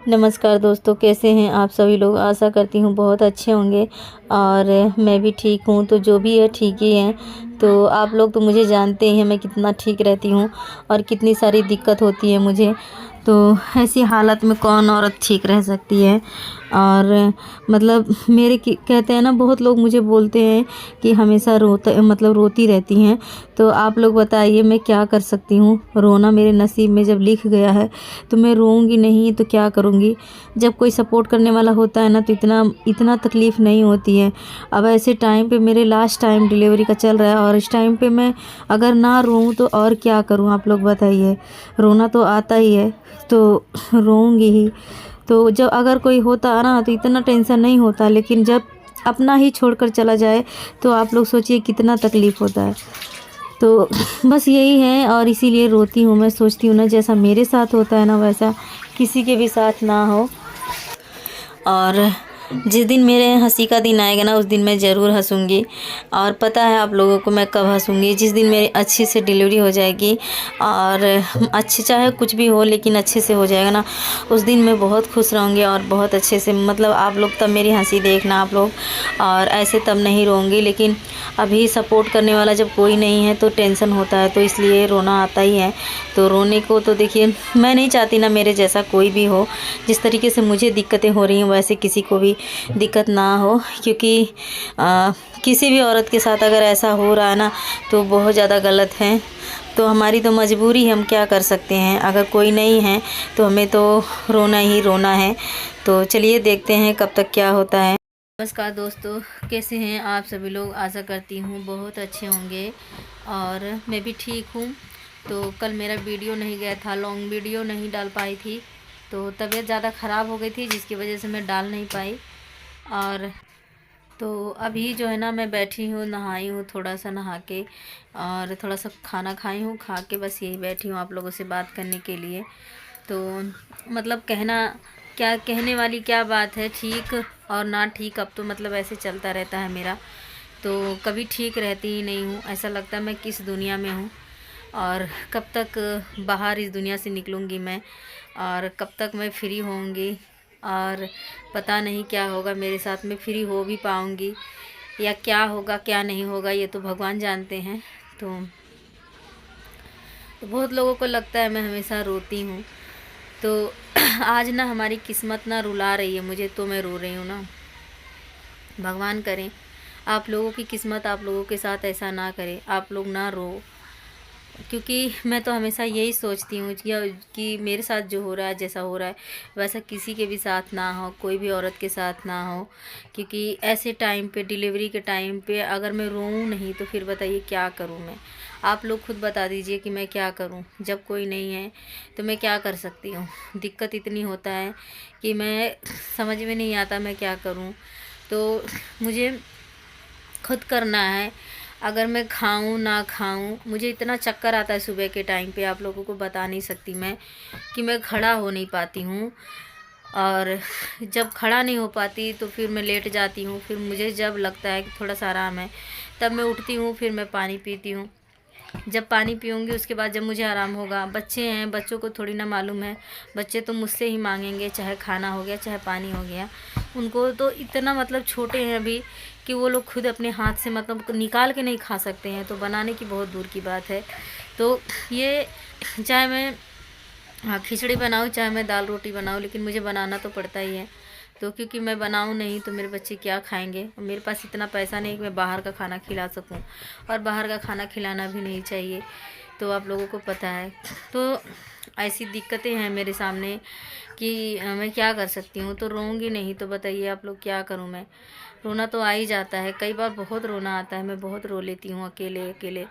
नमस्कार दोस्तों, कैसे हैं आप सभी लोग। आशा करती हूँ बहुत अच्छे होंगे और मैं भी ठीक हूँ। तो जो भी है ठीक ही है। तो आप लोग तो मुझे जानते ही हैं मैं कितना ठीक रहती हूँ और कितनी सारी दिक्कत होती है मुझे। तो ऐसी हालत में कौन औरत ठीक रह सकती है। और मतलब मेरे कहते हैं ना, बहुत लोग मुझे बोलते हैं कि हमेशा रोती रहती हैं। तो आप लोग बताइए मैं क्या कर सकती हूँ। रोना मेरे नसीब में जब लिख गया है तो मैं रोऊंगी नहीं तो क्या करूँगी। जब कोई सपोर्ट करने वाला होता है ना तो इतना इतना तकलीफ़ नहीं होती है। अब ऐसे टाइम पे मेरे लास्ट टाइम डिलीवरी का चल रहा है और इस टाइम पे मैं अगर ना रोऊं तो और क्या करूं, आप लोग बताइए। रोना तो आता ही है तो रोऊंगी ही। तो जब अगर कोई होता ना तो इतना टेंशन नहीं होता, लेकिन जब अपना ही छोड़कर चला जाए तो आप लोग सोचिए कितना तकलीफ़ होता है। तो बस यही है और इसीलिए रोती हूँ। मैं सोचती हूँ ना, जैसा मेरे साथ होता है ना वैसा किसी के भी साथ ना हो। और जिस दिन मेरे हंसी का दिन आएगा ना उस दिन मैं ज़रूर हंसूंगी। और पता है आप लोगों को मैं कब हंसूंगी, जिस दिन मेरी अच्छी से डिलीवरी हो जाएगी। और अच्छी चाहे कुछ भी हो लेकिन अच्छे से हो जाएगा ना, उस दिन मैं बहुत खुश रहूँगी और बहुत अच्छे से, मतलब आप लोग तब मेरी हंसी देखना आप लोग। और ऐसे तब नहीं रोऊंगी, लेकिन अभी सपोर्ट करने वाला जब कोई नहीं है तो टेंशन होता है, तो इसलिए रोना आता ही है। तो रोने को तो देखिए मैं नहीं चाहती ना मेरे जैसा कोई भी हो। जिस तरीके से मुझे दिक्कतें हो रही हैं वैसे किसी को भी दिक्कत ना हो, क्योंकि किसी भी औरत के साथ अगर ऐसा हो रहा है ना तो बहुत ज़्यादा गलत है। तो हमारी तो मजबूरी है, हम क्या कर सकते हैं। अगर कोई नहीं है तो हमें तो रोना ही रोना है। तो चलिए देखते हैं कब तक क्या होता है। नमस्कार दोस्तों, कैसे हैं आप सभी लोग। आशा करती हूँ बहुत अच्छे होंगे और मैं भी ठीक हूँ। तो कल मेरा वीडियो नहीं गया था, लॉन्ग वीडियो नहीं डाल पाई थी। तो तबीयत ज़्यादा ख़राब हो गई थी जिसकी वजह से मैं डाल नहीं पाई। और तो अभी जो है ना मैं बैठी हूँ, नहाई हूँ, थोड़ा सा नहा के और थोड़ा सा खाना खाई हूँ, खा के बस यही बैठी हूँ आप लोगों से बात करने के लिए। तो मतलब कहने वाली क्या बात है, ठीक और ना ठीक अब तो मतलब ऐसे चलता रहता है मेरा। तो कभी ठीक रहती ही नहीं हूँ, ऐसा लगता है मैं किस दुनिया में हूँ और कब तक बाहर इस दुनिया से निकलूँगी मैं, और कब तक मैं फ्री होंगी। और पता नहीं क्या होगा मेरे साथ, में फ्री हो भी पाऊँगी या क्या होगा क्या नहीं होगा ये तो भगवान जानते हैं। तो बहुत लोगों को लगता है मैं हमेशा रोती हूँ। तो आज ना हमारी किस्मत ना रुला रही है मुझे, तो मैं रो रही हूँ ना। भगवान करें आप लोगों की किस्मत आप लोगों के साथ ऐसा ना करे, आप लोग ना रो। क्योंकि मैं तो हमेशा यही सोचती हूँ कि मेरे साथ जो हो रहा है, जैसा हो रहा है वैसा किसी के भी साथ ना हो, कोई भी औरत के साथ ना हो। क्योंकि ऐसे टाइम पे, डिलीवरी के टाइम पे अगर मैं रोऊँ नहीं तो फिर बताइए क्या करूँ मैं। आप लोग खुद बता दीजिए कि मैं क्या करूँ। जब कोई नहीं है तो मैं क्या कर सकती हूँ। दिक्कत इतनी होता है कि मैं समझ में नहीं आता मैं क्या करूँ। तो मुझे खुद करना है। अगर मैं खाऊं ना खाऊं, मुझे इतना चक्कर आता है सुबह के टाइम पे, आप लोगों को बता नहीं सकती मैं, कि मैं खड़ा हो नहीं पाती हूँ। और जब खड़ा नहीं हो पाती तो फिर मैं लेट जाती हूँ। फिर मुझे जब लगता है कि थोड़ा सा आराम है तब मैं उठती हूँ, फिर मैं पानी पीती हूँ। जब पानी पीऊँगी उसके बाद जब मुझे आराम होगा, बच्चे हैं, बच्चों को थोड़ी ना मालूम है, बच्चे तो मुझसे ही मांगेंगे, चाहे खाना हो गया चाहे पानी हो गया। उनको तो इतना मतलब छोटे हैं अभी कि वो लोग खुद अपने हाथ से मतलब निकाल के नहीं खा सकते हैं, तो बनाने की बहुत दूर की बात है। तो ये चाहे मैं खिचड़ी बनाऊँ चाहे मैं दाल रोटी बनाऊँ, लेकिन मुझे बनाना तो पड़ता ही है। तो क्योंकि मैं बनाऊँ नहीं तो मेरे बच्चे क्या खाएंगे, और मेरे पास इतना पैसा नहीं कि मैं बाहर का खाना खिला सकूँ, और बाहर का खाना खिलाना भी नहीं चाहिए, तो आप लोगों को पता है। तो ऐसी दिक्कतें हैं मेरे सामने कि मैं क्या कर सकती हूँ। तो रोऊंगी नहीं तो बताइए आप लोग क्या करूँ मैं। रोना तो आ ही जाता है, कई बार बहुत रोना आता है, मैं बहुत रो लेती हूँ अकेले अकेले।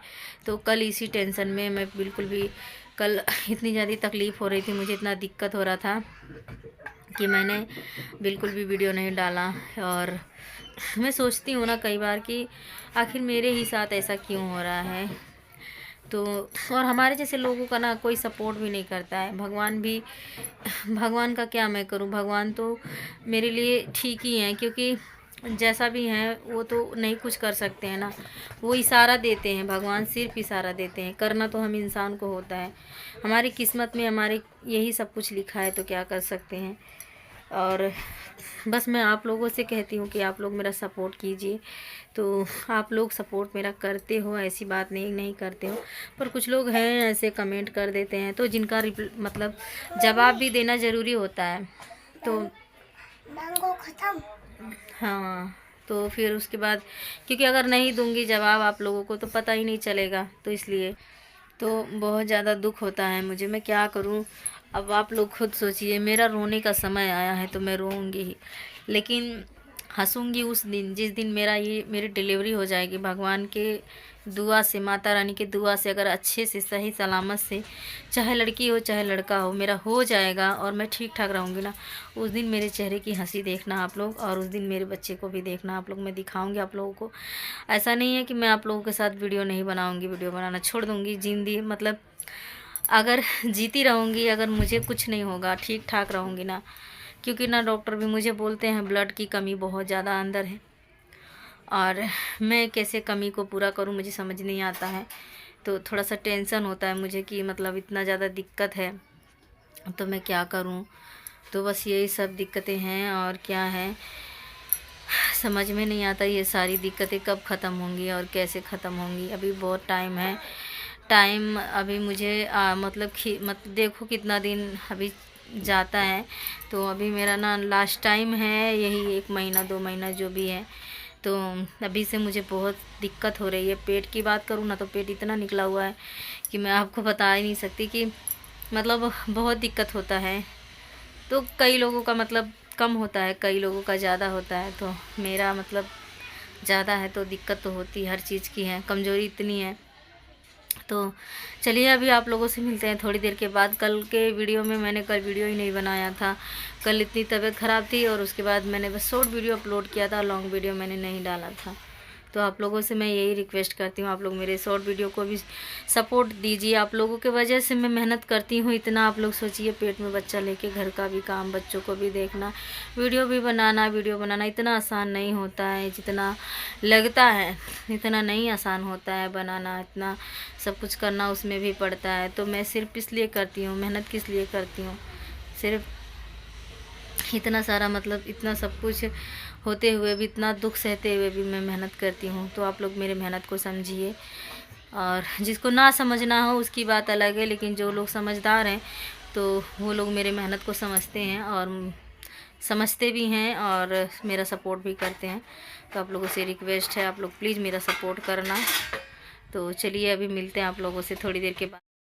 तो कल इसी टेंशन में मैं बिल्कुल भी, कल इतनी ज़्यादा तकलीफ़ हो रही थी मुझे, इतना दिक्कत हो रहा था कि मैंने बिल्कुल भी वीडियो नहीं डाला। और मैं सोचती हूँ ना कई बार कि आखिर मेरे ही साथ ऐसा क्यों हो रहा है। तो और हमारे जैसे लोगों का ना कोई सपोर्ट भी नहीं करता है। भगवान का क्या मैं करूँ, भगवान तो मेरे लिए ठीक ही हैं, क्योंकि जैसा भी हैं वो तो नहीं कुछ कर सकते हैं ना। वो इशारा देते हैं, भगवान सिर्फ इशारा देते हैं, करना तो हम इंसान को होता है। हमारी किस्मत में हमारे यही सब कुछ लिखा है तो क्या कर सकते हैं। और बस मैं आप लोगों से कहती हूँ कि आप लोग मेरा सपोर्ट कीजिए। तो आप लोग सपोर्ट मेरा करते हो, ऐसी बात नहीं करते हो, पर कुछ लोग हैं ऐसे कमेंट कर देते हैं, तो जिनका मतलब जवाब भी देना ज़रूरी होता है। तो मैंगो ख़त्म। हाँ, तो फिर उसके बाद, क्योंकि अगर नहीं दूंगी जवाब आप लोगों को तो पता ही नहीं चलेगा, तो इसलिए तो बहुत ज़्यादा दुख होता है मुझे। मैं क्या करूं? अब आप लोग खुद सोचिए, मेरा रोने का समय आया है तो मैं रोऊंगी ही, लेकिन हंसूंगी उस दिन जिस दिन मेरी डिलीवरी हो जाएगी। भगवान के दुआ से, माता रानी के दुआ से, अगर अच्छे से सही सलामत से, चाहे लड़की हो चाहे लड़का हो, मेरा हो जाएगा और मैं ठीक ठाक रहूँगी ना, उस दिन मेरे चेहरे की हंसी देखना आप लोग, और उस दिन मेरे बच्चे को भी देखना आप लोग। मैं दिखाऊंगी आप लोगों को। ऐसा नहीं है कि मैं आप लोगों के साथ वीडियो नहीं बनाऊंगी, वीडियो बनाना छोड़ दूंगी। जिंदगी मतलब अगर जीती रहूँगी, अगर मुझे कुछ नहीं होगा, ठीक ठाक रहूँगी ना, क्योंकि ना डॉक्टर भी मुझे बोलते हैं ब्लड की कमी बहुत ज़्यादा अंदर है, और मैं कैसे कमी को पूरा करूं मुझे समझ नहीं आता है। तो थोड़ा सा टेंशन होता है मुझे कि मतलब इतना ज़्यादा दिक्कत है, तो मैं क्या करूं। तो बस यही सब दिक्कतें हैं, और क्या है समझ में नहीं आता। ये सारी दिक्कतें कब ख़त्म होंगी और कैसे ख़त्म होंगी। अभी बहुत टाइम है, टाइम अभी मुझे मतलब देखो कितना दिन अभी जाता है। तो अभी मेरा ना लास्ट टाइम है, यही 1 महीना 2 महीना जो भी है। तो अभी से मुझे बहुत दिक्कत हो रही है। पेट की बात करूँ ना तो पेट इतना निकला हुआ है कि मैं आपको बता ही नहीं सकती, कि मतलब बहुत दिक्कत होता है। तो कई लोगों का मतलब कम होता है, कई लोगों का ज़्यादा होता है, तो मेरा मतलब ज़्यादा है, तो दिक्कत तो होती हर चीज़ की है, कमज़ोरी इतनी है। तो चलिए अभी आप लोगों से मिलते हैं थोड़ी देर के बाद। कल के वीडियो में मैंने कल वीडियो ही नहीं बनाया था, कल इतनी तबीयत ख़राब थी, और उसके बाद मैंने बस शॉर्ट वीडियो अपलोड किया था, लॉन्ग वीडियो मैंने नहीं डाला था। तो आप लोगों से मैं यही रिक्वेस्ट करती हूँ, आप लोग मेरे शॉर्ट वीडियो को भी सपोर्ट दीजिए। आप लोगों के वजह से मैं मेहनत करती हूँ इतना। आप लोग सोचिए, पेट में बच्चा लेके घर का भी काम, बच्चों को भी देखना, वीडियो भी बनाना, वीडियो बनाना इतना आसान नहीं होता है जितना लगता है। इतना नहीं आसान होता है बनाना, इतना सब कुछ करना उसमें भी पड़ता है। तो मैं सिर्फ इसलिए करती हूँ, मेहनत किस लिए करती हूँ, सिर्फ इतना सारा मतलब इतना सब कुछ होते हुए भी, इतना दुख सहते हुए भी मैं मेहनत करती हूँ। तो आप लोग मेरे मेहनत को समझिए, और जिसको ना समझना हो उसकी बात अलग है, लेकिन जो लोग समझदार हैं तो वो लोग मेरे मेहनत को समझते हैं, और समझते भी हैं, और मेरा सपोर्ट भी करते हैं। तो आप लोगों से रिक्वेस्ट है, आप लोग प्लीज़ मेरा सपोर्ट करना। तो चलिए अभी मिलते हैं आप लोगों से थोड़ी देर के बाद।